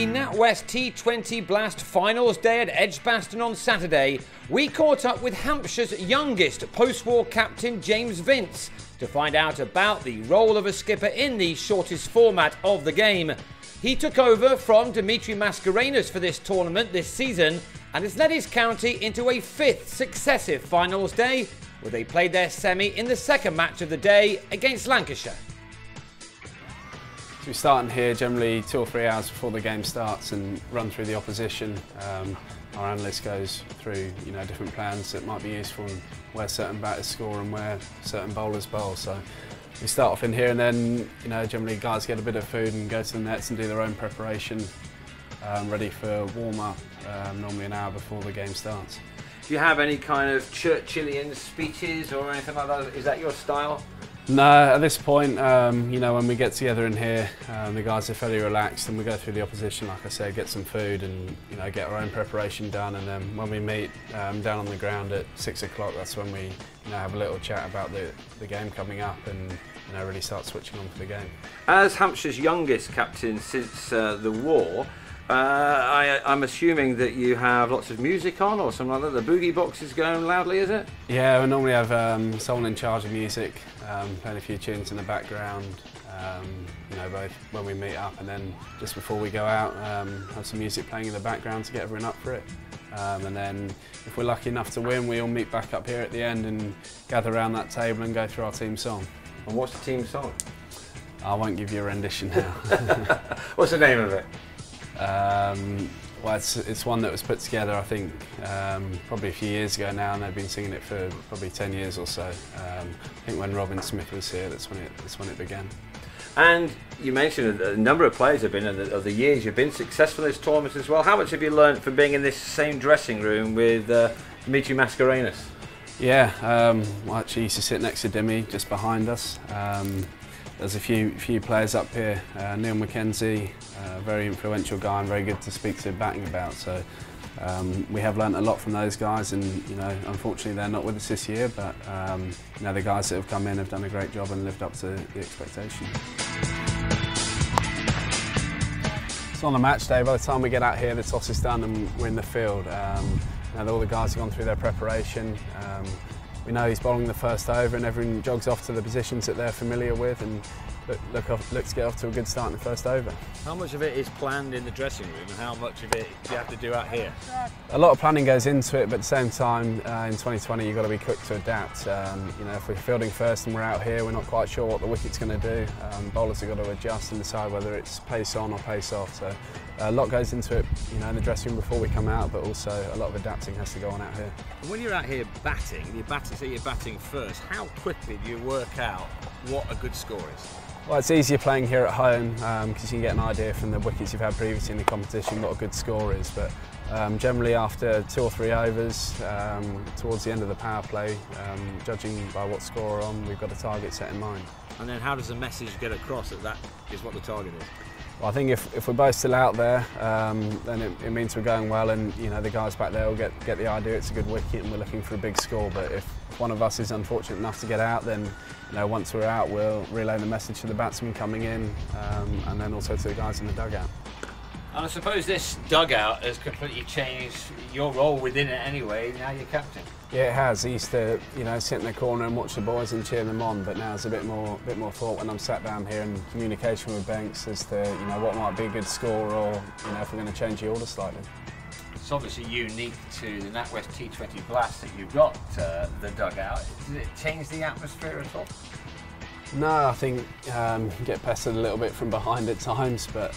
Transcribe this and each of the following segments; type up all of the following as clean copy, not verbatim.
the NatWest T20 Blast Finals day at Edgbaston on Saturday, we caught up with Hampshire's youngest post-war captain James Vince to find out about the role of a skipper in the shortest format of the game. He took over from Dimitri Mascarenhas for this tournament this season and has led his county into a fifth successive finals day, where they played their semi in the second match of the day against Lancashire. So we start in here generally 2 or 3 hours before the game starts and run through the opposition. Our analyst goes through different plans that might be useful and where certain batters score and where certain bowlers bowl. So we start off in here and then generally guys get a bit of food and go to the nets and do their own preparation, ready for warm-up, normally an hour before the game starts. Do you have any kind of Churchillian speeches or anything like that? Is that your style? No, at this point, when we get together in here, the guys are fairly relaxed and we go through the opposition, like I said, get some food and get our own preparation done, and then when we meet down on the ground at 6 o'clock, that's when we have a little chat about the game coming up and really start switching on for the game. As Hampshire's youngest captain since the war, I'm assuming that you have lots of music on or something like that. The boogie box is going loudly, is it? Yeah, we normally have someone in charge of music, playing a few tunes in the background, both when we meet up and then just before we go out, have some music playing in the background to get everyone up for it. And then if we're lucky enough to win, we all meet back up here at the end and gather around that table and go through our team song. And what's the team song? I won't give you a rendition now. What's the name of it? Well, it's one that was put together, I think, probably a few years ago now, and they've been singing it for probably 10 years or so. I think when Robin Smith was here, that's when it began. And you mentioned a number of players have been of the years you've been successful in this tournament as well. How much have you learned from being in this same dressing room with Dimitri Mascarenhas? Yeah, I actually used to sit next to Dimmy, just behind us. There's a few players up here. Neil McKenzie, very influential guy and very good to speak to batting about. So we have learnt a lot from those guys, and unfortunately they're not with us this year. But the guys that have come in have done a great job and lived up to the expectation. So on a match day, by the time we get out here, the toss is done and we're in the field. All the guys have gone through their preparation. We know he's bowling the first over and everyone jogs off to the positions that they're familiar with and look to get off to a good start in the first over. How much of it is planned in the dressing room and how much of it do you have to do out here? A lot of planning goes into it, but at the same time in 2020 you've got to be quick to adapt. If we're fielding first and we're out here, we're not quite sure what the wicket's going to do. Bowlers have got to adjust and decide whether it's pace on or pace off. So a lot goes into it in the dressing room before we come out, but also a lot of adapting has to go on out here. When you're out here batting, so you're batting first, how quickly do you work out what a good score is? Well, it's easier playing here at home because you can get an idea from the wickets you've had previously in the competition what a good score is. But generally after 2 or 3 overs, towards the end of the power play, judging by what score we're on, we've got a target set in mind. And then how does the message get across that is what the target is? Well, I think if we're both still out there, then it means we're going well, and the guys back there will get the idea it's a good wicket and we're looking for a big score. But if one of us is unfortunate enough to get out, then once we're out, we'll relay the message to the batsmen coming in, and then also to the guys in the dugout. And I suppose this dugout has completely changed your role within it anyway. Now you're captain. Yeah, it has. I used to, sit in the corner and watch the boys and cheer them on, but now there's a bit more thought when I'm sat down here and communication with Banks as to what might be a good score, or if we're going to change the order slightly. It's obviously unique to the NatWest T20 Blast that you've got the dugout. Does it change the atmosphere at all? No, I think you get pestered a little bit from behind at times, but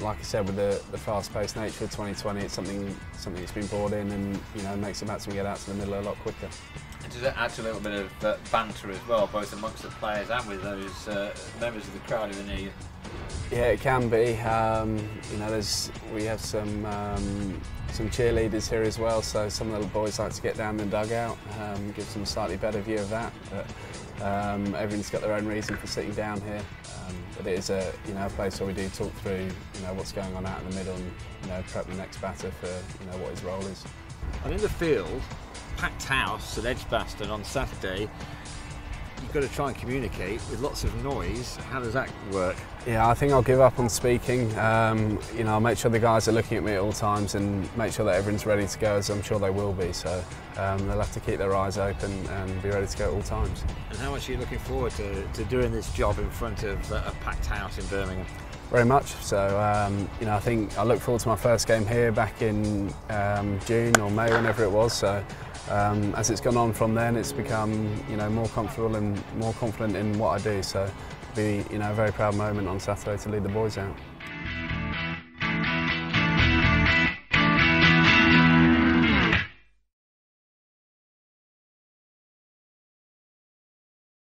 like I said, with the fast-paced nature of 2020, it's something that's been brought in and makes the batsmen get out to the middle a lot quicker. And does it add to a little bit of banter as well, both amongst the players and with those members of the crowd who are near you? Yeah, it can be. We have some cheerleaders here as well, so some of the boys like to get down the dugout, gives them a slightly better view of that. But everyone's got their own reason for sitting down here. But it is a place where we do talk through what's going on out in the middle and prep the next batter for what his role is. And in the field, packed house at Edgbaston on Saturday, you've got to try and communicate with lots of noise. How does that work? Yeah, I think I'll give up on speaking. You know, I'll make sure the guys are looking at me at all times and make sure that everyone's ready to go, as I'm sure they will be. So they'll have to keep their eyes open and be ready to go at all times. And how much are you looking forward to doing this job in front of a packed house in Birmingham? Very much. So, you know, I think I look forward to my first game here back in June or May, whenever it was. So, as it's gone on from then, it's become, you know, more comfortable and more confident in what I do. So, it'll be, you know, a very proud moment on Saturday to lead the boys out.